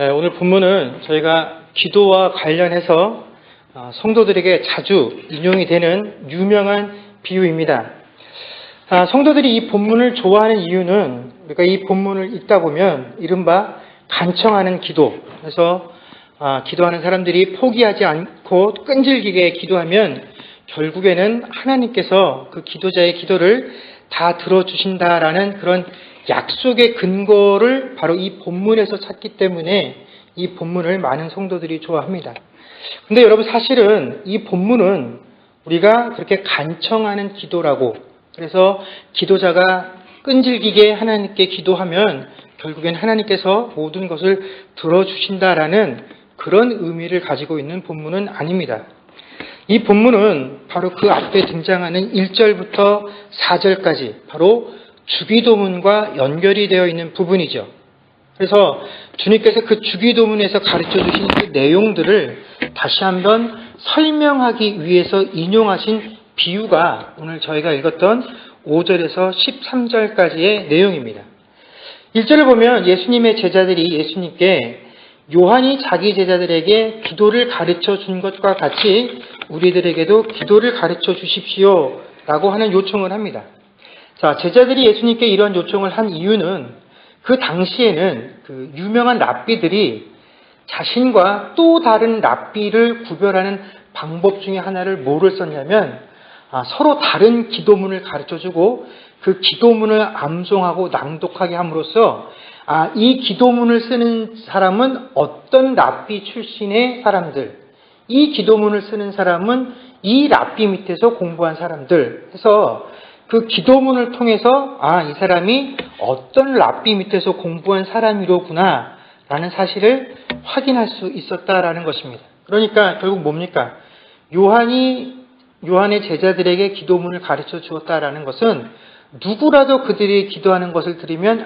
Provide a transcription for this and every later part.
오늘 본문은 저희가 기도와 관련해서 성도들에게 자주 인용이 되는 유명한 비유입니다. 성도들이 이 본문을 좋아하는 이유는 우리가 이 본문을 읽다 보면 이른바 간청하는 기도, 그래서 기도하는 사람들이 포기하지 않고 끈질기게 기도하면 결국에는 하나님께서 그 기도자의 기도를 다 들어주신다라는 그런 약속의 근거를 바로 이 본문에서 찾기 때문에 이 본문을 많은 성도들이 좋아합니다. 근데 여러분, 사실은 이 본문은 우리가 그렇게 간청하는 기도라고, 그래서 기도자가 끈질기게 하나님께 기도하면 결국엔 하나님께서 모든 것을 들어주신다라는 그런 의미를 가지고 있는 본문은 아닙니다. 이 본문은 바로 그 앞에 등장하는 1절부터 4절까지 바로 주기도문과 연결이 되어 있는 부분이죠. 그래서 주님께서 그 주기도문에서 가르쳐 주신 그 내용들을 다시 한번 설명하기 위해서 인용하신 비유가 오늘 저희가 읽었던 5절에서 13절까지의 내용입니다. 1절을 보면 예수님의 제자들이 예수님께 요한이 자기 제자들에게 기도를 가르쳐 준 것과 같이 우리들에게도 기도를 가르쳐 주십시오 라고 하는 요청을 합니다. 자, 제자들이 예수님께 이런 요청을 한 이유는 그 당시에는 그 유명한 랍비들이 자신과 또 다른 랍비를 구별하는 방법 중에 하나를 뭐를 썼냐면 서로 다른 기도문을 가르쳐주고 그 기도문을 암송하고 낭독하게 함으로써 이 기도문을 쓰는 사람은 어떤 랍비 출신의 사람들, 이 기도문을 쓰는 사람은 이 랍비 밑에서 공부한 사람들 해서 그 기도문을 통해서 이 사람이 어떤 랍비 밑에서 공부한 사람이로구나 라는 사실을 확인할 수 있었다라는 것입니다. 그러니까 결국 뭡니까? 요한의 제자들에게 기도문을 가르쳐 주었다라는 것은 누구라도 그들이 기도하는 것을 들으면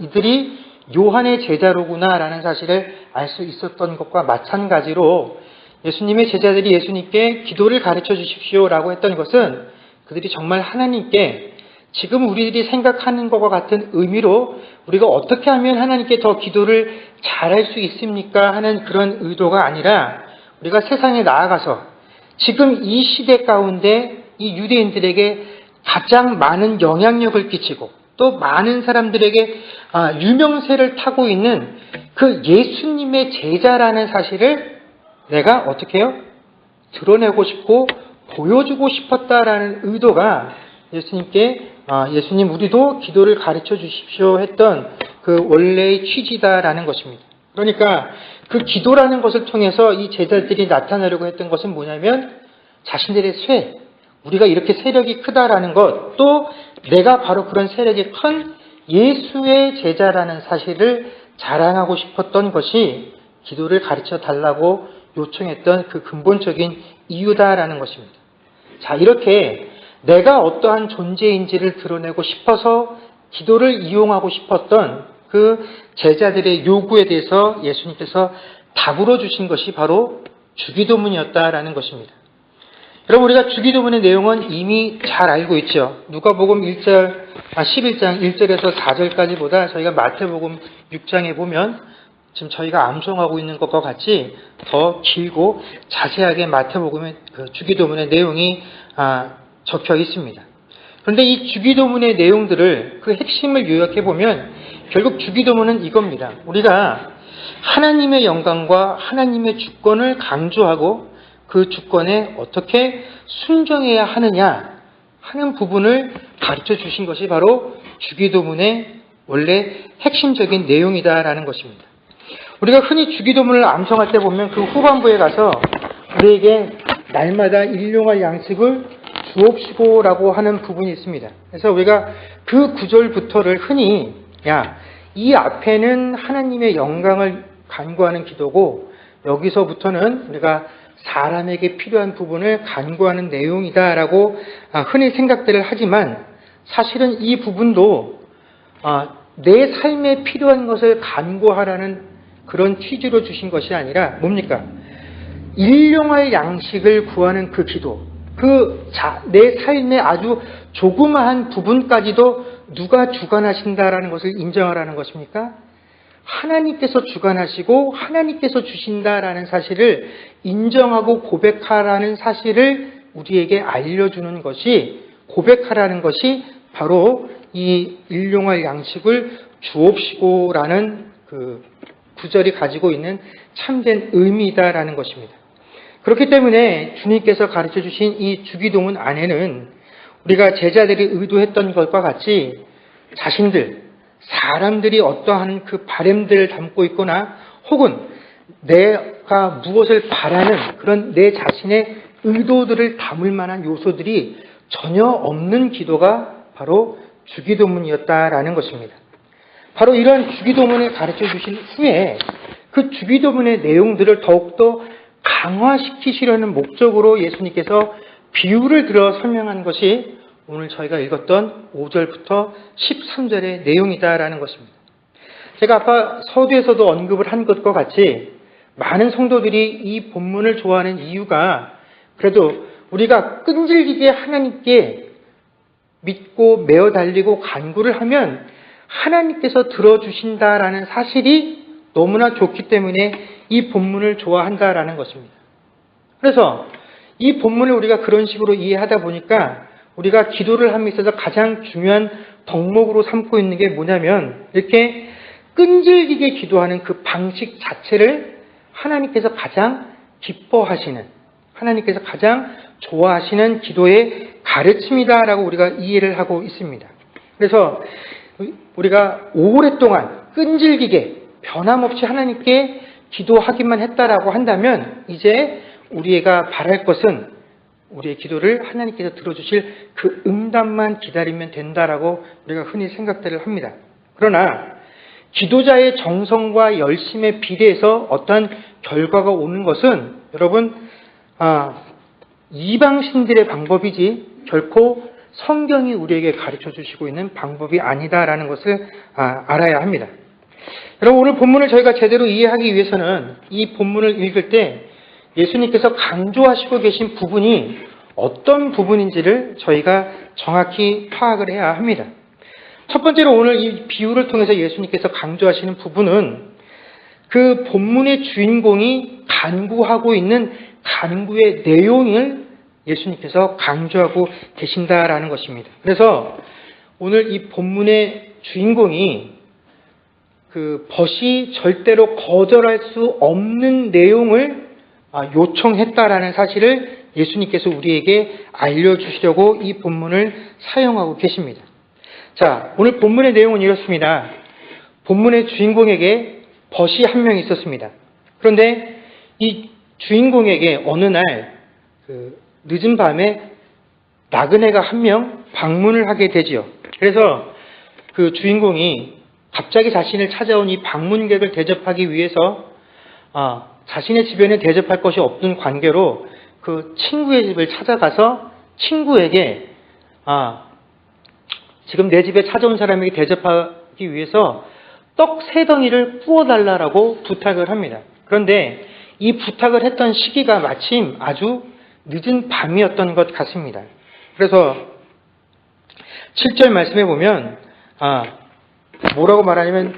이들이 요한의 제자로구나 라는 사실을 알 수 있었던 것과 마찬가지로 예수님의 제자들이 예수님께 기도를 가르쳐 주십시오 라고 했던 것은 그들이 정말 하나님께 지금 우리들이 생각하는 것과 같은 의미로 우리가 어떻게 하면 하나님께 더 기도를 잘할 수 있습니까 하는 그런 의도가 아니라 우리가 세상에 나아가서 지금 이 시대 가운데 이 유대인들에게 가장 많은 영향력을 끼치고 또 많은 사람들에게 유명세를 타고 있는 그 예수님의 제자라는 사실을 내가 어떻게 해요? 드러내고 싶고 보여주고 싶었다라는 의도가 예수님 우리도 기도를 가르쳐 주십시오 했던 그 원래의 취지다라는 것입니다. 그러니까 그 기도라는 것을 통해서 이 제자들이 나타내려고 했던 것은 뭐냐면 자신들의 우리가 이렇게 세력이 크다라는 것, 또 내가 바로 그런 세력이 큰 예수의 제자라는 사실을 자랑하고 싶었던 것이 기도를 가르쳐 달라고 요청했던 그 근본적인 이유다라는 것입니다. 자, 이렇게 내가 어떠한 존재인지를 드러내고 싶어서 기도를 이용하고 싶었던 그 제자들의 요구에 대해서 예수님께서 답으로 주신 것이 바로 주기도문이었다라는 것입니다. 여러분, 우리가 주기도문의 내용은 이미 잘 알고 있죠. 누가복음 11장 1절에서 4절까지보다 저희가 마태복음 6장에 보면 지금 저희가 암송하고 있는 것과 같이 더 길고 자세하게 마태복음의 그 주기도문의 내용이 적혀 있습니다. 그런데 이 주기도문의 내용들을 그 핵심을 요약해 보면 결국 주기도문은 이겁니다. 우리가 하나님의 영광과 하나님의 주권을 강조하고 그 주권에 어떻게 순종해야 하느냐 하는 부분을 가르쳐 주신 것이 바로 주기도문의 원래 핵심적인 내용이다라는 것입니다. 우리가 흔히 주기도문을 암송할 때 보면 그 후반부에 가서 우리에게 날마다 일용할 양식을 주옵시고라고 하는 부분이 있습니다. 그래서 우리가 그 구절부터를 흔히 이 앞에는 하나님의 영광을 간구하는 기도고 여기서부터는 우리가 사람에게 필요한 부분을 간구하는 내용이다라고 흔히 생각들을 하지만 사실은 이 부분도 내 삶에 필요한 것을 간구하라는 그런 취지로 주신 것이 아니라 뭡니까? 일용할 양식을 구하는 그 기도, 내 삶의 아주 조그마한 부분까지도 누가 주관하신다라는 것을 인정하라는 것입니까? 하나님께서 주관하시고 하나님께서 주신다라는 사실을 인정하고 고백하라는 사실을 우리에게 알려주는 것이, 고백하라는 것이 바로 이 일용할 양식을 주옵시고라는 그 구절이 가지고 있는 참된 의미다라는 것입니다. 그렇기 때문에 주님께서 가르쳐 주신 이 주기도문 안에는 우리가 제자들이 의도했던 것과 같이 자신들, 사람들이 어떠한 그 바램들을 담고 있거나 혹은 내가 무엇을 바라는 그런 내 자신의 의도들을 담을 만한 요소들이 전혀 없는 기도가 바로 주기도문이었다라는 것입니다. 바로 이런 주기도문을 가르쳐 주신 후에 그 주기도문의 내용들을 더욱더 강화시키시려는 목적으로 예수님께서 비유를 들어 설명한 것이 오늘 저희가 읽었던 5절부터 13절의 내용이다라는 것입니다. 제가 아까 서두에서도 언급을 한 것과 같이 많은 성도들이 이 본문을 좋아하는 이유가 그래도 우리가 끈질기게 하나님께 믿고 매어 달리고 간구를 하면 하나님께서 들어주신다라는 사실이 너무나 좋기 때문에 이 본문을 좋아한다라는 것입니다. 그래서 이 본문을 우리가 그런 식으로 이해하다 보니까 우리가 기도를 함에 있어서 가장 중요한 덕목으로 삼고 있는 게 뭐냐면 이렇게 끈질기게 기도하는 그 방식 자체를 하나님께서 가장 기뻐하시는, 하나님께서 가장 좋아하시는 기도의 가르침이다라고 우리가 이해를 하고 있습니다. 그래서 우리가 오랫동안 끈질기게 변함없이 하나님께 기도하기만 했다라고 한다면 이제 우리가 바랄 것은 우리의 기도를 하나님께서 들어주실 그 응답만 기다리면 된다라고 우리가 흔히 생각들을 합니다. 그러나 기도자의 정성과 열심에 비례해서 어떤 결과가 오는 것은 여러분 이방신들의 방법이지 결코 성경이 우리에게 가르쳐 주시고 있는 방법이 아니다라는 것을 알아야 합니다. 여러분 오늘 본문을 저희가 제대로 이해하기 위해서는 이 본문을 읽을 때 예수님께서 강조하시고 계신 부분이 어떤 부분인지를 저희가 정확히 파악을 해야 합니다. 첫 번째로 오늘 이 비유를 통해서 예수님께서 강조하시는 부분은 그 본문의 주인공이 간구하고 있는 간구의 내용을 예수님께서 강조하고 계신다라는 것입니다. 그래서 오늘 이 본문의 주인공이 그 벗이 절대로 거절할 수 없는 내용을 요청했다라는 사실을 예수님께서 우리에게 알려주시려고 이 본문을 사용하고 계십니다. 자, 오늘 본문의 내용은 이렇습니다. 본문의 주인공에게 벗이 한 명 있었습니다. 그런데 이 주인공에게 어느 날 늦은 밤에 나그네가 한 명 방문을 하게 되지요. 그래서 그 주인공이 갑자기 자신을 찾아온 이 방문객을 대접하기 위해서 자신의 집에는 대접할 것이 없는 관계로 그 친구의 집을 찾아가서 친구에게 지금 내 집에 찾아온 사람에게 대접하기 위해서 떡 3덩이를 구워달라고 부탁을 합니다. 그런데 이 부탁을 했던 시기가 마침 아주 늦은 밤이었던 것 같습니다. 그래서 7절 말씀해 보면 뭐라고 말하냐면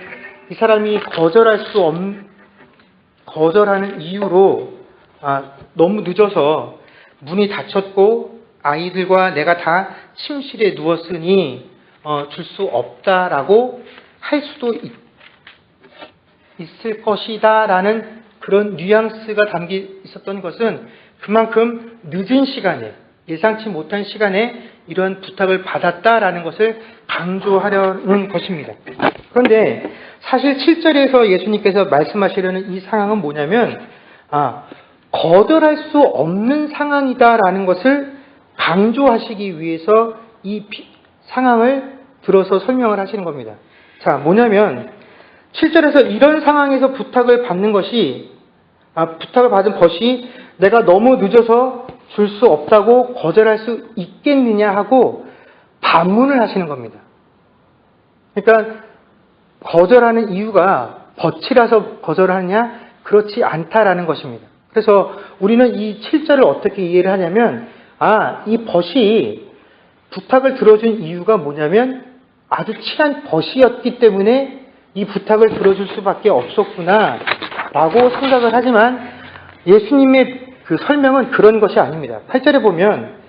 이 사람이 거절하는 이유로 너무 늦어서 문이 닫혔고 아이들과 내가 다 침실에 누웠으니 줄 수 없다라고 할 수도 있을 것이다 라는 그런 뉘앙스가 담겨 있었던 것은 그만큼 늦은 시간에 예상치 못한 시간에 이런 부탁을 받았다라는 것을 강조하려는 것입니다. 그런데 사실 7절에서 예수님께서 말씀하시려는 이 상황은 뭐냐면 거절할 수 없는 상황이다라는 것을 강조하시기 위해서 이 상황을 들어서 설명을 하시는 겁니다. 자, 뭐냐면 7절에서 이런 상황에서 부탁을 받는 것이 부탁을 받은 벗이 내가 너무 늦어서 줄 수 없다고 거절할 수 있겠느냐 하고 반문을 하시는 겁니다. 그러니까 거절하는 이유가 벗이라서 거절하느냐? 그렇지 않다라는 것입니다. 그래서 우리는 이 7절을 어떻게 이해를 하냐면 이 벗이 부탁을 들어준 이유가 뭐냐면 아주 친한 벗이었기 때문에 이 부탁을 들어줄 수밖에 없었구나 라고 생각을 하지만 예수님의 그 설명은 그런 것이 아닙니다. 8절에 보면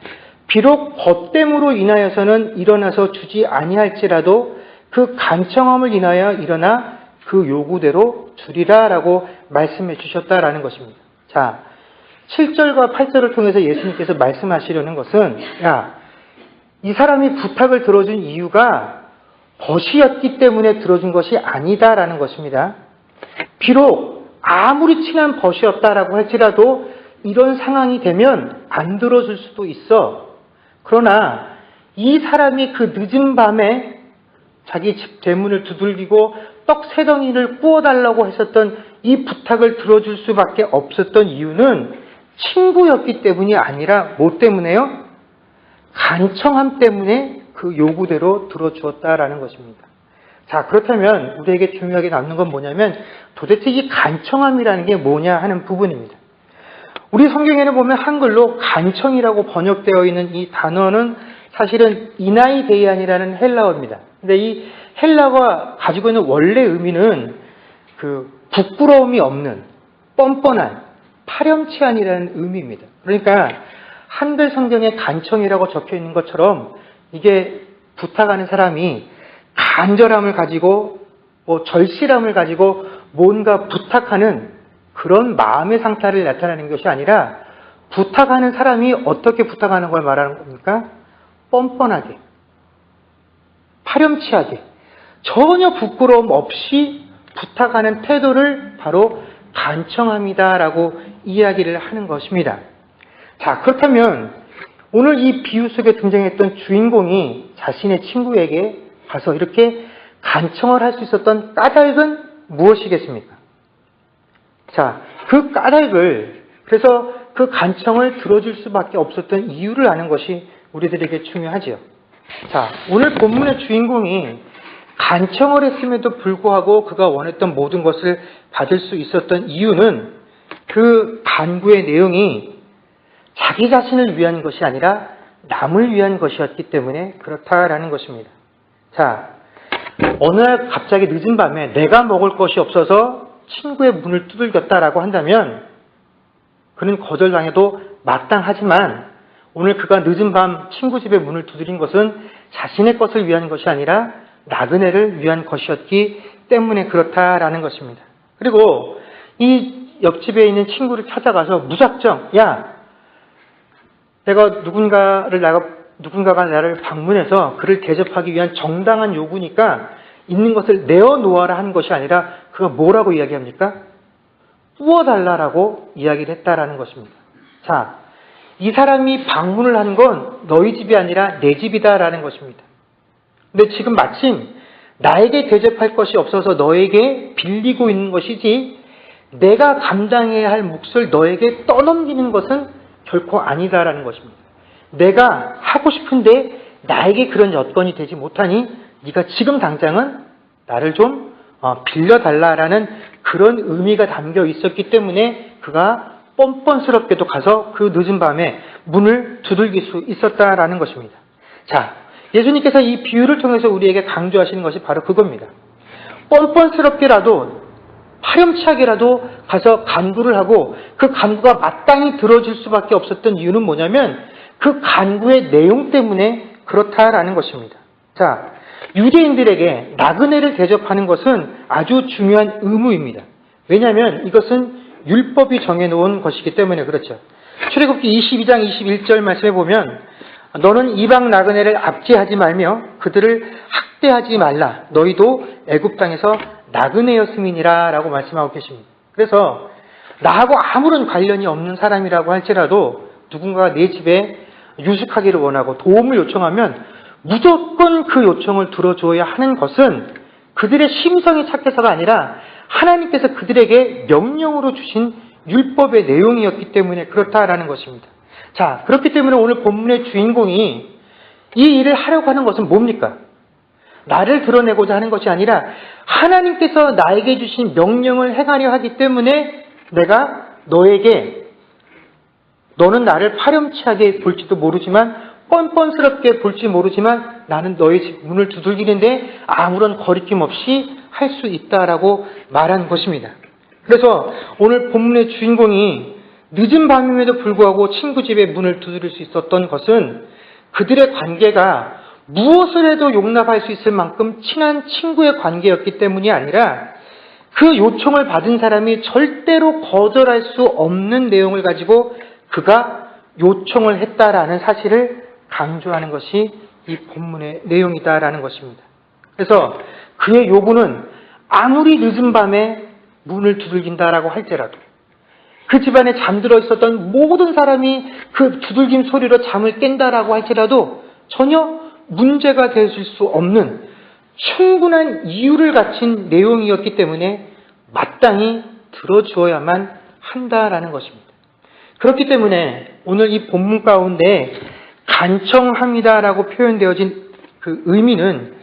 비록 벗됨으로 인하여서는 일어나서 주지 아니할지라도 그 간청함을 인하여 일어나 그 요구대로 주리라 라고 말씀해 주셨다라는 것입니다. 자, 7절과 8절을 통해서 예수님께서 말씀하시려는 것은 이 사람이 부탁을 들어준 이유가 벗이었기 때문에 들어준 것이 아니다라는 것입니다. 비록 아무리 친한 벗이었다라고 할지라도 이런 상황이 되면 안 들어줄 수도 있어. 그러나 이 사람이 그 늦은 밤에 자기 집 대문을 두들기고 떡 3덩이를 구워달라고 했었던 이 부탁을 들어줄 수밖에 없었던 이유는 친구였기 때문이 아니라 뭐 때문에요? 간청함 때문에 그 요구대로 들어주었다라는 것입니다. 자, 그렇다면 우리에게 중요하게 남는 건 뭐냐면 도대체 이 간청함이라는 게 뭐냐 하는 부분입니다. 우리 성경에는 보면 한글로 간청이라고 번역되어 있는 이 단어는 사실은 이나이데이안이라는 헬라어입니다. 근데 이 헬라어가 가지고 있는 원래 의미는 그 부끄러움이 없는 뻔뻔한 파렴치한이라는 의미입니다. 그러니까 한글 성경에 간청이라고 적혀 있는 것처럼 이게 부탁하는 사람이 간절함을 가지고 절실함을 가지고 뭔가 부탁하는 그런 마음의 상태를 나타내는 것이 아니라 부탁하는 사람이 어떻게 부탁하는 걸 말하는 겁니까? 뻔뻔하게, 파렴치하게, 전혀 부끄러움 없이 부탁하는 태도를 바로 간청함이다라고 이야기를 하는 것입니다. 자, 그렇다면 오늘 이 비유 속에 등장했던 주인공이 자신의 친구에게 가서 이렇게 간청을 할 수 있었던 까닭은 무엇이겠습니까? 자, 그 까닭을, 그래서 그 간청을 들어줄 수밖에 없었던 이유를 아는 것이 우리들에게 중요하지요. 자, 오늘 본문의 주인공이 간청을 했음에도 불구하고 그가 원했던 모든 것을 받을 수 있었던 이유는 그 간구의 내용이 자기 자신을 위한 것이 아니라 남을 위한 것이었기 때문에 그렇다라는 것입니다. 자, 어느 날 갑자기 늦은 밤에 내가 먹을 것이 없어서 친구의 문을 두들겼다라고 한다면 그는 거절당해도 마땅하지만 오늘 그가 늦은 밤 친구 집의 문을 두드린 것은 자신의 것을 위한 것이 아니라 나그네를 위한 것이었기 때문에 그렇다라는 것입니다. 그리고 이 옆집에 있는 친구를 찾아가서 무작정 내가 누군가가 나를 방문해서 그를 대접하기 위한 정당한 요구니까 있는 것을 내어놓아라 한 것이 아니라 그가 뭐라고 이야기합니까? 구워달라라고 이야기를 했다라는 것입니다. 자, 이 사람이 방문을 한 건 너희 집이 아니라 내 집이다라는 것입니다. 근데 지금 마침 나에게 대접할 것이 없어서 너에게 빌리고 있는 것이지 내가 감당해야 할 몫을 너에게 떠넘기는 것은 결코 아니다라는 것입니다. 내가 하고 싶은데 나에게 그런 여건이 되지 못하니 네가 지금 당장은 나를 좀 빌려달라라는 그런 의미가 담겨 있었기 때문에 그가 뻔뻔스럽게도 가서 그 늦은 밤에 문을 두들길 수 있었다라는 것입니다. 자, 예수님께서 이 비유를 통해서 우리에게 강조하시는 것이 바로 그겁니다. 뻔뻔스럽게라도 파렴치하게라도 가서 간구를 하고 그 간구가 마땅히 들어줄 수밖에 없었던 이유는 뭐냐면 그 간구의 내용 때문에 그렇다라는 것입니다. 자, 유대인들에게 나그네를 대접하는 것은 아주 중요한 의무입니다. 왜냐하면 이것은 율법이 정해놓은 것이기 때문에 그렇죠. 출애굽기 22장 21절 말씀에 보면 너는 이방 나그네를 압제하지 말며 그들을 학대하지 말라. 너희도 애굽 땅에서 나그네였음이니라 라고 말씀하고 계십니다. 그래서 나하고 아무런 관련이 없는 사람이라고 할지라도 누군가가 내 집에 유숙하기를 원하고 도움을 요청하면 무조건 그 요청을 들어줘야 하는 것은 그들의 심성이 착해서가 아니라 하나님께서 그들에게 명령으로 주신 율법의 내용이었기 때문에 그렇다라는 것입니다. 자, 그렇기 때문에 오늘 본문의 주인공이 이 일을 하려고 하는 것은 뭡니까? 나를 드러내고자 하는 것이 아니라 하나님께서 나에게 주신 명령을 행하려 하기 때문에 내가 너는 나를 파렴치하게 볼지도 모르지만 뻔뻔스럽게 볼지 모르지만 나는 너의 집 문을 두들기는데 아무런 거리낌 없이 할 수 있다라고 말한 것입니다. 그래서 오늘 본문의 주인공이 늦은 밤임에도 불구하고 친구 집에 문을 두드릴 수 있었던 것은 그들의 관계가 무엇을 해도 용납할 수 있을 만큼 친한 친구의 관계였기 때문이 아니라 그 요청을 받은 사람이 절대로 거절할 수 없는 내용을 가지고 그가 요청을 했다라는 사실을 강조하는 것이 이 본문의 내용이다라는 것입니다. 그래서 그의 요구는 아무리 늦은 밤에 문을 두들긴다라고 할지라도 그 집안에 잠들어 있었던 모든 사람이 그 두들김 소리로 잠을 깬다라고 할지라도 전혀 문제가 될 수 없는 충분한 이유를 갖춘 내용이었기 때문에 마땅히 들어주어야만 한다라는 것입니다. 그렇기 때문에 오늘 이 본문 가운데 간청합니다라고 표현되어진 그 의미는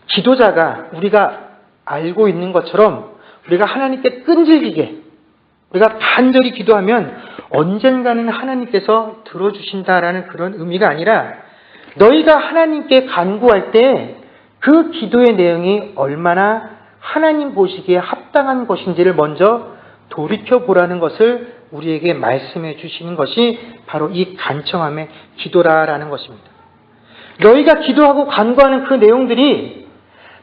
기도자가 우리가 알고 있는 것처럼 우리가 하나님께 끈질기게 우리가 간절히 기도하면 언젠가는 하나님께서 들어주신다라는 그런 의미가 아니라 너희가 하나님께 간구할 때 그 기도의 내용이 얼마나 하나님 보시기에 합당한 것인지를 먼저 돌이켜보라는 것을 우리에게 말씀해 주시는 것이 바로 이 간청함의 기도라라는 것입니다. 너희가 기도하고 간구하는 그 내용들이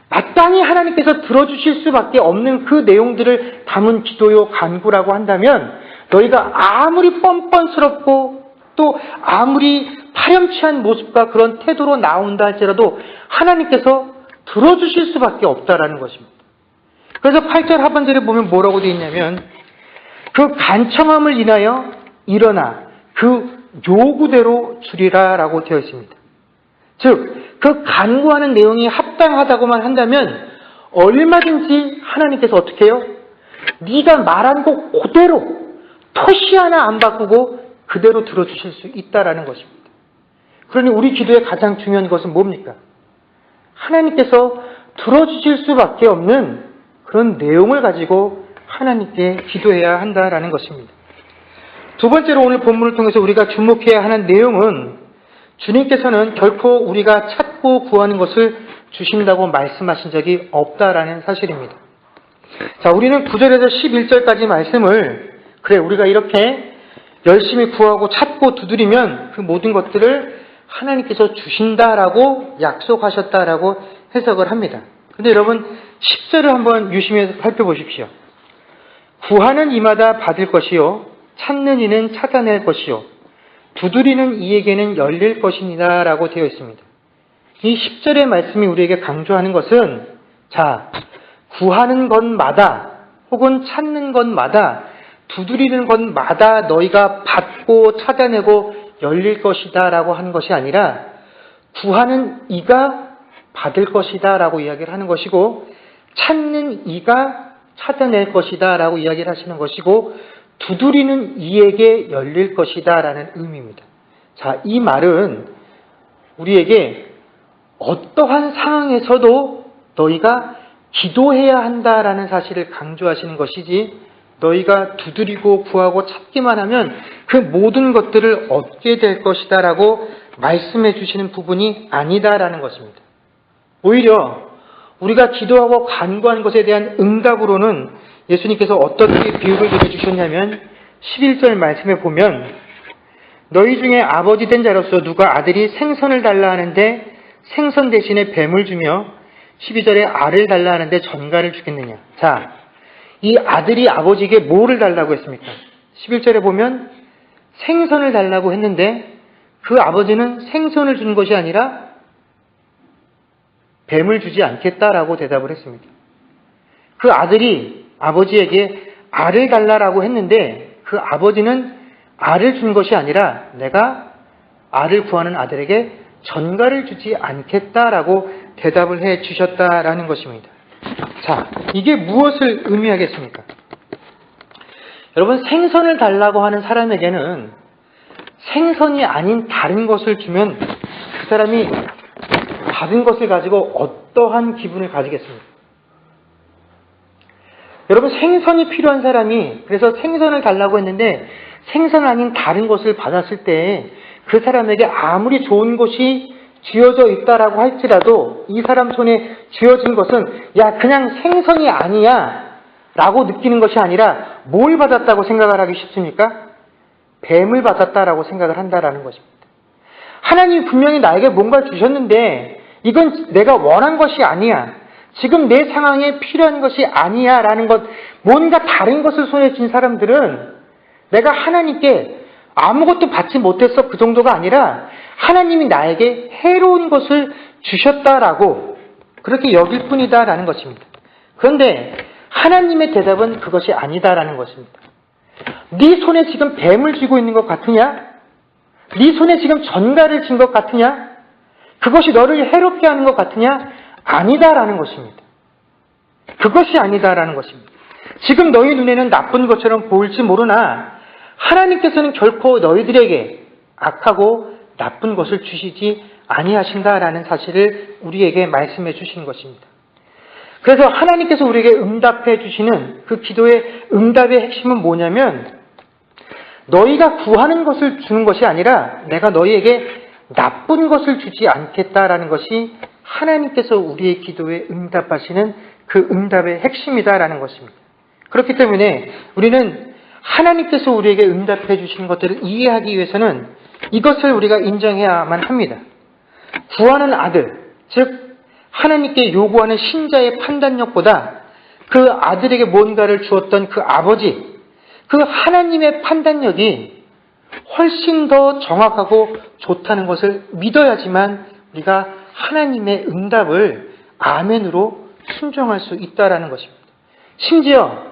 마땅히 하나님께서 들어주실 수밖에 없는 그 내용들을 담은 기도요 간구라고 한다면 너희가 아무리 뻔뻔스럽고 또 아무리 파렴치한 모습과 그런 태도로 나온다 할지라도 하나님께서 들어주실 수밖에 없다라는 것입니다. 그래서 8절 하반절에 보면 뭐라고 되어 있냐면 그 간청함을 인하여 일어나 그 요구대로 주리라라고 되어 있습니다. 즉, 그 간구하는 내용이 합당하다고만 한다면 얼마든지 하나님께서 어떻게 해요? 네가 말한 거 그대로 토시 하나 안 바꾸고 그대로 들어주실 수 있다라는 것입니다. 그러니 우리 기도의 가장 중요한 것은 뭡니까? 하나님께서 들어주실 수밖에 없는 그런 내용을 가지고 하나님께 기도해야 한다라는 것입니다. 두 번째로 오늘 본문을 통해서 우리가 주목해야 하는 내용은 주님께서는 결코 우리가 찾고 구하는 것을 주신다고 말씀하신 적이 없다라는 사실입니다. 자, 우리는 9절에서 11절까지 말씀을 그래 우리가 이렇게 열심히 구하고 찾고 두드리면 그 모든 것들을 하나님께서 주신다라고 약속하셨다라고 해석을 합니다. 근데 여러분 10절을 한번 유심히 살펴보십시오. 구하는 이마다 받을 것이요 찾는 이는 찾아낼 것이요 두드리는 이에게는 열릴 것이니라 라고 되어 있습니다. 이 10절의 말씀이 우리에게 강조하는 것은 자, 구하는 것마다 혹은 찾는 것마다 두드리는 것마다 너희가 받고 찾아내고 열릴 것이다 라고 하는 것이 아니라 구하는 이가 받을 것이다 라고 이야기를 하는 것이고 찾는 이가 찾아낼 것이다 라고 이야기를 하시는 것이고 두드리는 이에게 열릴 것이다 라는 의미입니다. 자, 이 말은 우리에게 어떠한 상황에서도 너희가 기도해야 한다라는 사실을 강조하시는 것이지 너희가 두드리고 구하고 찾기만 하면 그 모든 것들을 얻게 될 것이다 라고 말씀해 주시는 부분이 아니다라는 것입니다. 오히려 우리가 기도하고 간구한 것에 대한 응답으로는 예수님께서 어떻게 비유를 들어주셨냐면 11절 말씀에 보면 너희 중에 아버지 된 자로서 누가 아들이 생선을 달라 하는데 생선 대신에 뱀을 주며 12절에 알을 달라 하는데 전갈을 주겠느냐. 자, 이 아들이 아버지에게 뭐를 달라고 했습니까? 11절에 보면 생선을 달라고 했는데 그 아버지는 생선을 준 것이 아니라 뱀을 주지 않겠다라고 대답을 했습니다. 그 아들이 아버지에게 알을 달라라고 했는데 그 아버지는 알을 준 것이 아니라 내가 알을 구하는 아들에게 전갈을 주지 않겠다라고 대답을 해 주셨다라는 것입니다. 자, 이게 무엇을 의미하겠습니까? 여러분, 생선을 달라고 하는 사람에게는 생선이 아닌 다른 것을 주면 그 사람이 받은 것을 가지고 어떠한 기분을 가지겠습니까? 여러분, 생선이 필요한 사람이 그래서 생선을 달라고 했는데 생선 아닌 다른 것을 받았을 때 그 사람에게 아무리 좋은 것이 쥐어져 있다라고 할지라도 이 사람 손에 쥐어진 것은 야 그냥 생선이 아니야 라고 느끼는 것이 아니라 뭘 받았다고 생각을 하기 쉽습니까? 뱀을 받았다라고 생각을 한다라는 것입니다. 하나님이 분명히 나에게 뭔가 주셨는데 이건 내가 원한 것이 아니야. 지금 내 상황에 필요한 것이 아니야 라는 것, 뭔가 다른 것을 손에 쥔 사람들은 내가 하나님께 아무것도 받지 못했어 그 정도가 아니라 하나님이 나에게 해로운 것을 주셨다라고 그렇게 여길 뿐이다라는 것입니다. 그런데 하나님의 대답은 그것이 아니다라는 것입니다. 네 손에 지금 뱀을 쥐고 있는 것 같으냐? 네 손에 지금 전갈을 쥔 것 같으냐? 그것이 너를 해롭게 하는 것 같으냐? 아니다라는 것입니다. 그것이 아니다라는 것입니다. 지금 너희 눈에는 나쁜 것처럼 보일지 모르나 하나님께서는 결코 너희들에게 악하고 나쁜 것을 주시지 아니하신다라는 사실을 우리에게 말씀해 주신 것입니다. 그래서 하나님께서 우리에게 응답해 주시는 그 기도의 응답의 핵심은 뭐냐면 너희가 구하는 것을 주는 것이 아니라 내가 너희에게 나쁜 것을 주지 않겠다라는 것이 하나님께서 우리의 기도에 응답하시는 그 응답의 핵심이다라는 것입니다. 그렇기 때문에 우리는 하나님께서 우리에게 응답해 주시는 것들을 이해하기 위해서는 이것을 우리가 인정해야만 합니다. 구하는 아들, 즉 하나님께 요구하는 신자의 판단력보다 그 아들에게 뭔가를 주었던 그 아버지, 그 하나님의 판단력이 훨씬 더 정확하고 좋다는 것을 믿어야지만 우리가 하나님의 응답을 아멘으로 순종할 수 있다라는 것입니다. 심지어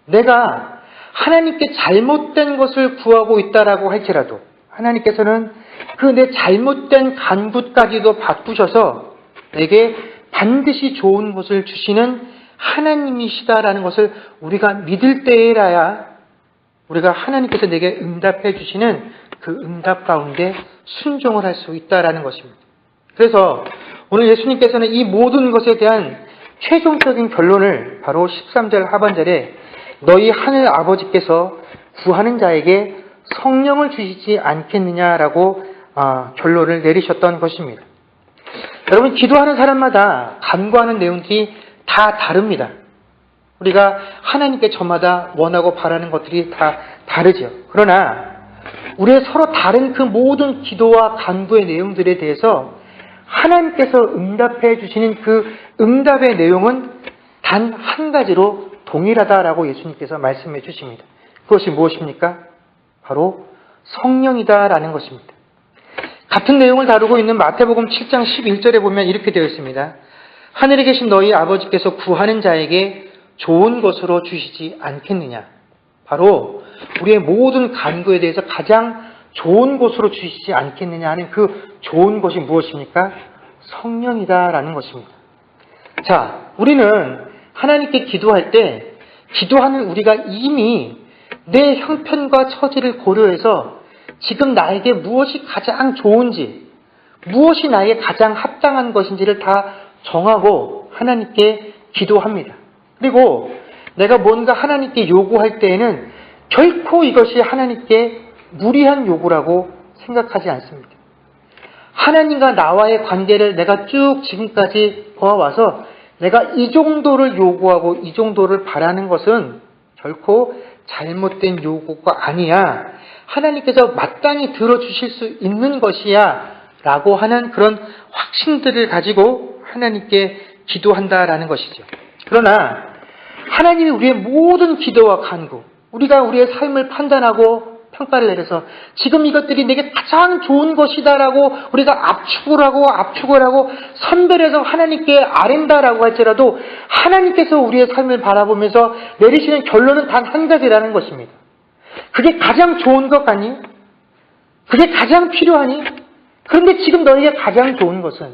내가 하나님께 잘못된 것을 구하고 있다라고 할지라도 하나님께서는 그 내 잘못된 간구까지도 바꾸셔서 내게 반드시 좋은 것을 주시는 하나님이시다라는 것을 우리가 믿을 때에라야 우리가 하나님께서 내게 응답해 주시는 그 응답 가운데 순종을 할 수 있다라는 것입니다. 그래서 오늘 예수님께서는 이 모든 것에 대한 최종적인 결론을 바로 13절 하반절에 너희 하늘 아버지께서 구하는 자에게 성령을 주시지 않겠느냐라고 결론을 내리셨던 것입니다. 여러분, 기도하는 사람마다 간구하는 내용들이 다 다릅니다. 우리가 하나님께 저마다 원하고 바라는 것들이 다 다르죠. 그러나 우리의 서로 다른 그 모든 기도와 간구의 내용들에 대해서 하나님께서 응답해 주시는 그 응답의 내용은 단 한 가지로 동일하다라고 예수님께서 말씀해 주십니다. 그것이 무엇입니까? 바로 성령이다라는 것입니다. 같은 내용을 다루고 있는 마태복음 7장 11절에 보면 이렇게 되어 있습니다. 하늘에 계신 너희 아버지께서 구하는 자에게 좋은 것으로 주시지 않겠느냐. 바로 우리의 모든 간구에 대해서 가장 좋은 것으로 주시지 않겠느냐 하는 그 좋은 것이 무엇입니까? 성령이다라는 것입니다. 자, 우리는 하나님께 기도할 때 기도하는 우리가 이미 내 형편과 처지를 고려해서 지금 나에게 무엇이 가장 좋은지, 무엇이 나에게 가장 합당한 것인지를 다 정하고 하나님께 기도합니다. 그리고 내가 뭔가 하나님께 요구할 때에는 결코 이것이 하나님께 무리한 요구라고 생각하지 않습니다. 하나님과 나와의 관계를 내가 쭉 지금까지 보아와서 내가 이 정도를 요구하고 이 정도를 바라는 것은 결코 잘못된 요구가 아니야. 하나님께서 마땅히 들어주실 수 있는 것이야 라고 하는 그런 확신들을 가지고 하나님께 기도한다라는 것이죠. 그러나 하나님이 우리의 모든 기도와 간구, 우리가 우리의 삶을 판단하고 평가를 내려서 지금 이것들이 내게 가장 좋은 것이다라고 우리가 압축을 하고 선별해서 하나님께 아랜다라고 할지라도 하나님께서 우리의 삶을 바라보면서 내리시는 결론은 단 한 가지라는 것입니다. 그게 가장 좋은 것 같니? 그게 가장 필요하니? 그런데 지금 너에게 가장 좋은 것은,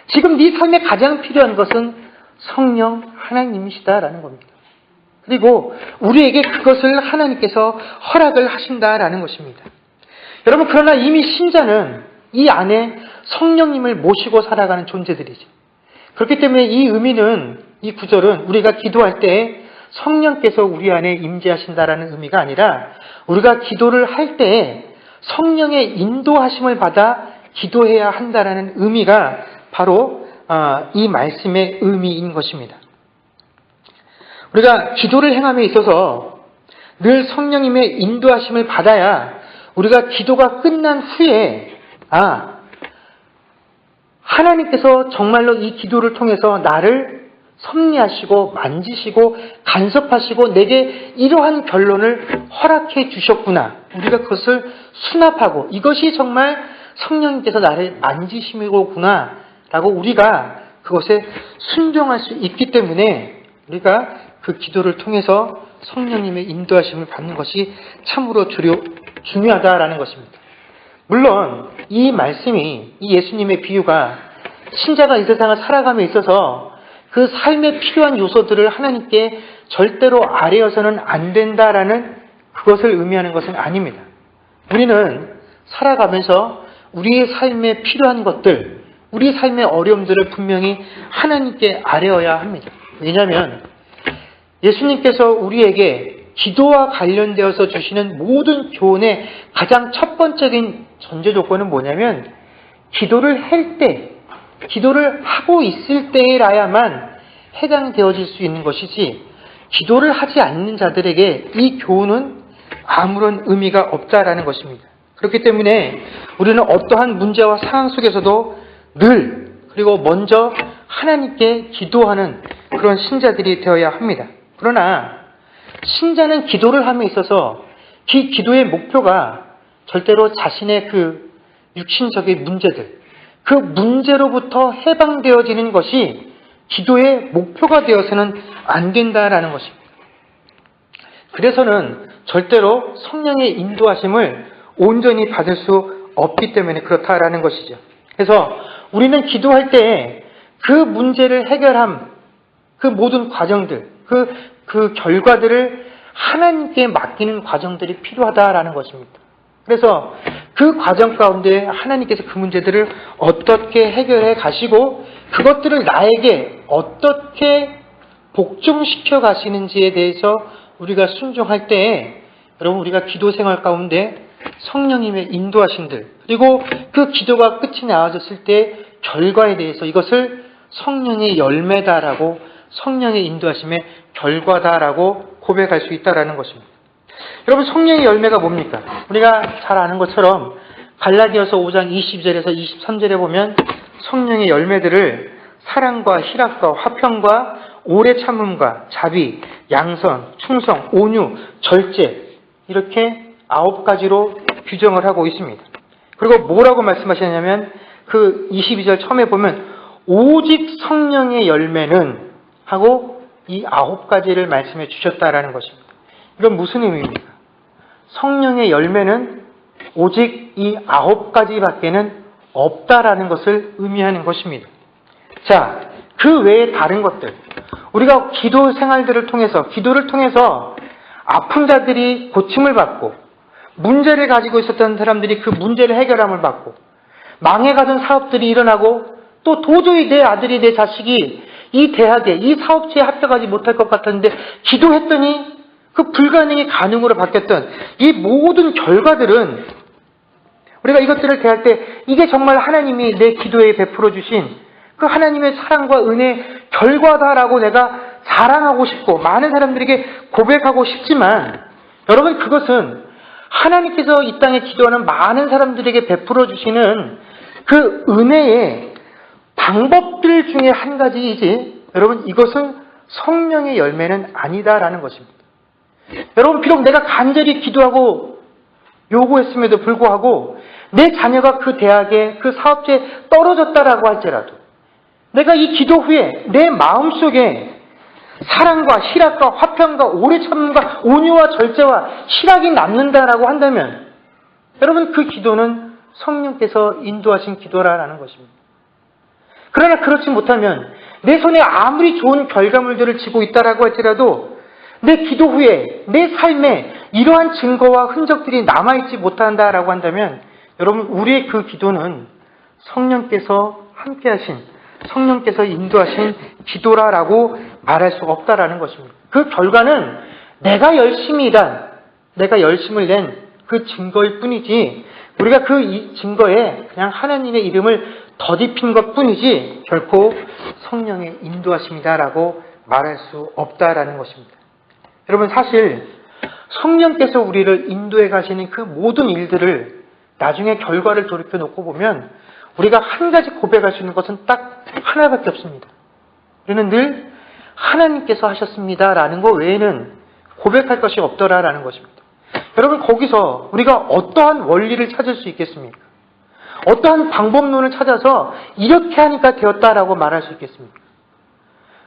지금 네 삶에 가장 필요한 것은 성령 하나님이시다라는 겁니다. 그리고 우리에게 그것을 하나님께서 허락을 하신다라는 것입니다. 여러분, 그러나 이미 신자는 이 안에 성령님을 모시고 살아가는 존재들이죠. 그렇기 때문에 이 의미는, 이 구절은 우리가 기도할 때 성령께서 우리 안에 임재하신다라는 의미가 아니라 우리가 기도를 할 때 성령의 인도하심을 받아 기도해야 한다라는 의미가 바로 이 말씀의 의미인 것입니다. 우리가 기도를 행함에 있어서 늘 성령님의 인도하심을 받아야 우리가 기도가 끝난 후에 하나님께서 정말로 이 기도를 통해서 나를 섭리하시고 만지시고 간섭하시고 내게 이러한 결론을 허락해 주셨구나. 우리가 그것을 수납하고 이것이 정말 성령님께서 나를 만지심이로구나 라고 우리가 그것에 순종할 수 있기 때문에 우리가 그 기도를 통해서 성령님의 인도하심을 받는 것이 참으로 중요하다라는 것입니다. 물론 이 말씀이, 이 예수님의 비유가 신자가 이 세상을 살아감에 있어서 그 삶에 필요한 요소들을 하나님께 절대로 아뢰어서는 안 된다라는 그것을 의미하는 것은 아닙니다. 우리는 살아가면서 우리의 삶에 필요한 것들, 우리 삶의 어려움들을 분명히 하나님께 아뢰어야 합니다. 왜냐하면 예수님께서 우리에게 기도와 관련되어서 주시는 모든 교훈의 가장 첫 번째인 전제 조건은 뭐냐면 기도를 할 때, 기도를 하고 있을 때라야만 해당되어질 수 있는 것이지 기도를 하지 않는 자들에게 이 교훈은 아무런 의미가 없다라는 것입니다. 그렇기 때문에 우리는 어떠한 문제와 상황 속에서도 늘 그리고 먼저 하나님께 기도하는 그런 신자들이 되어야 합니다. 그러나 신자는 기도를 함에 있어서 그 기도의 목표가 절대로 자신의 그 육신적인 문제들, 그 문제로부터 해방되어지는 것이 기도의 목표가 되어서는 안 된다라는 것입니다. 그래서는 절대로 성령의 인도하심을 온전히 받을 수 없기 때문에 그렇다라는 것이죠. 그래서 우리는 기도할 때 그 문제를 해결함, 그 모든 과정들, 그 결과들을 하나님께 맡기는 과정들이 필요하다라는 것입니다. 그래서 그 과정 가운데 하나님께서 그 문제들을 어떻게 해결해 가시고 그것들을 나에게 어떻게 복종시켜 가시는지에 대해서 우리가 순종할 때에 여러분 우리가 기도 생활 가운데 성령님의 인도하심들 그리고 그 기도가 끝이 나아졌을 때 결과에 대해서 이것을 성령의 열매다라고 성령의 인도하심의 결과다라고 고백할 수 있다라는 것입니다. 여러분 성령의 열매가 뭡니까? 우리가 잘 아는 것처럼 갈라디아서 5장 20절에서 23절에 보면 성령의 열매들을 사랑과 희락과 화평과 오래 참음과 자비, 양선, 충성, 온유, 절제 이렇게 9가지로 규정을 하고 있습니다. 그리고 뭐라고 말씀하셨냐면 그 22절 처음에 보면 오직 성령의 열매는 하고 이 9가지를 말씀해 주셨다라는 것입니다. 이건 무슨 의미입니까? 성령의 열매는 오직 이 9가지밖에는 없다라는 것을 의미하는 것입니다. 자, 그 외에 다른 것들 우리가 기도 생활들을 통해서 기도를 통해서 아픈 자들이 고침을 받고 문제를 가지고 있었던 사람들이 그 문제를 해결함을 받고 망해가던 사업들이 일어나고 또 도저히 내 아들이 내 자식이 이 대학에 이 사업체에 합격하지 못할 것 같았는데 기도했더니 그 불가능이 가능으로 바뀌었던 이 모든 결과들은 우리가 이것들을 대할 때 이게 정말 하나님이 내 기도에 베풀어 주신 그 하나님의 사랑과 은혜의 결과다라고 내가 자랑하고 싶고 많은 사람들에게 고백하고 싶지만 여러분 그것은 하나님께서 이 땅에 기도하는 많은 사람들에게 베풀어 주시는 그 은혜의 방법들 중에 한 가지이지 여러분 이것은 성령의 열매는 아니다라는 것입니다. 여러분 비록 내가 간절히 기도하고 요구했음에도 불구하고 내 자녀가 그 대학에 그 사업체에 떨어졌다라고 할지라도 내가 이 기도 후에 내 마음속에 사랑과 희락과 화평과 오래 참음과 온유와 절제와 희락이 남는다라고 한다면 여러분 그 기도는 성령께서 인도하신 기도라는 것입니다. 그러나 그렇지 못하면 내 손에 아무리 좋은 결과물들을 쥐고 있다라고 할지라도 내 기도 후에 내 삶에 이러한 증거와 흔적들이 남아있지 못한다라고 한다면 여러분 우리의 그 기도는 성령께서 함께하신 성령께서 인도하신 기도라고 말할 수 없다라는 것입니다. 그 결과는 내가 열심히 일한 내가 열심을 낸 그 증거일 뿐이지 우리가 그 증거에 그냥 하나님의 이름을 더딥힌 것 뿐이지 결코 성령의 인도하심이다라고 말할 수 없다라는 것입니다. 여러분, 사실 성령께서 우리를 인도해 가시는 그 모든 일들을 나중에 결과를 돌이켜 놓고 보면 우리가 한 가지 고백할 수 있는 것은 딱 하나밖에 없습니다. 우리는 늘 하나님께서 하셨습니다라는 것 외에는 고백할 것이 없더라라는 것입니다. 여러분, 거기서 우리가 어떠한 원리를 찾을 수 있겠습니까? 어떠한 방법론을 찾아서 이렇게 하니까 되었다라고 말할 수 있겠습니까?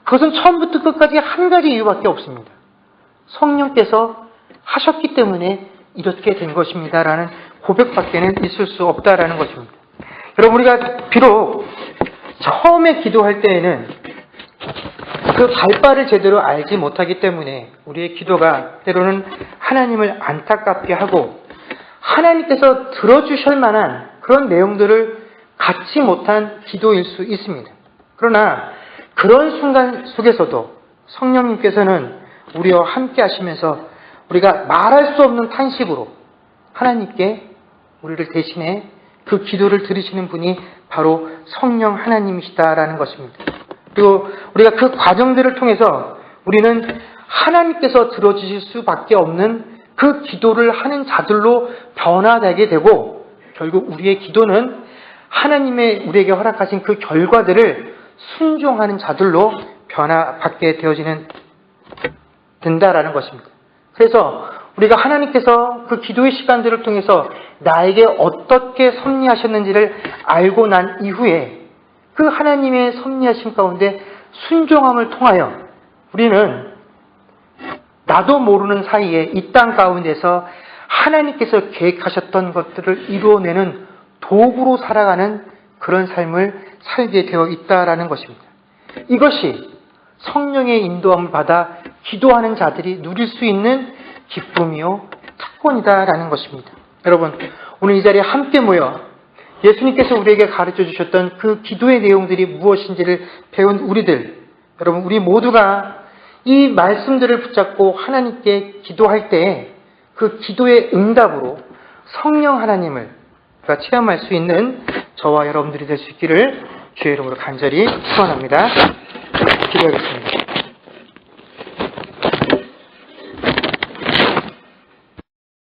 그것은 처음부터 끝까지 한 가지 이유밖에 없습니다. 성령께서 하셨기 때문에 이렇게 된 것입니다라는 고백밖에는 있을 수 없다라는 것입니다. 여러분, 우리가 비록 처음에 기도할 때에는 그 발바를 제대로 알지 못하기 때문에 우리의 기도가 때로는 하나님을 안타깝게 하고 하나님께서 들어주실 만한 그런 내용들을 갖지 못한 기도일 수 있습니다. 그러나 그런 순간 속에서도 성령님께서는 우리와 함께 하시면서 우리가 말할 수 없는 탄식으로 하나님께 우리를 대신해 그 기도를 들으시는 분이 바로 성령 하나님이시다라는 것입니다. 그리고 우리가 그 과정들을 통해서 우리는 하나님께서 들어주실 수밖에 없는 그 기도를 하는 자들로 변화되게 되고 결국 우리의 기도는 하나님의 우리에게 허락하신 그 결과들을 순종하는 자들로 변화받게 된다라는 것입니다. 그래서 우리가 하나님께서 그 기도의 시간들을 통해서 나에게 어떻게 섭리하셨는지를 알고 난 이후에 그 하나님의 섭리하심 가운데 순종함을 통하여 우리는 나도 모르는 사이에 이 땅 가운데서 하나님께서 계획하셨던 것들을 이루어내는 도구로 살아가는 그런 삶을 살게 되어 있다라는 것입니다. 이것이 성령의 인도함을 받아 기도하는 자들이 누릴 수 있는 기쁨이요 특권이다라는 것입니다. 여러분, 오늘 이 자리에 함께 모여 예수님께서 우리에게 가르쳐 주셨던 그 기도의 내용들이 무엇인지를 배운 우리들, 여러분, 우리 모두가 이 말씀들을 붙잡고 하나님께 기도할 때 그 기도의 응답으로 성령 하나님을 체험할 수 있는 저와 여러분들이 될 수 있기를 주의 이름으로 간절히 축원합니다. 기도하겠습니다.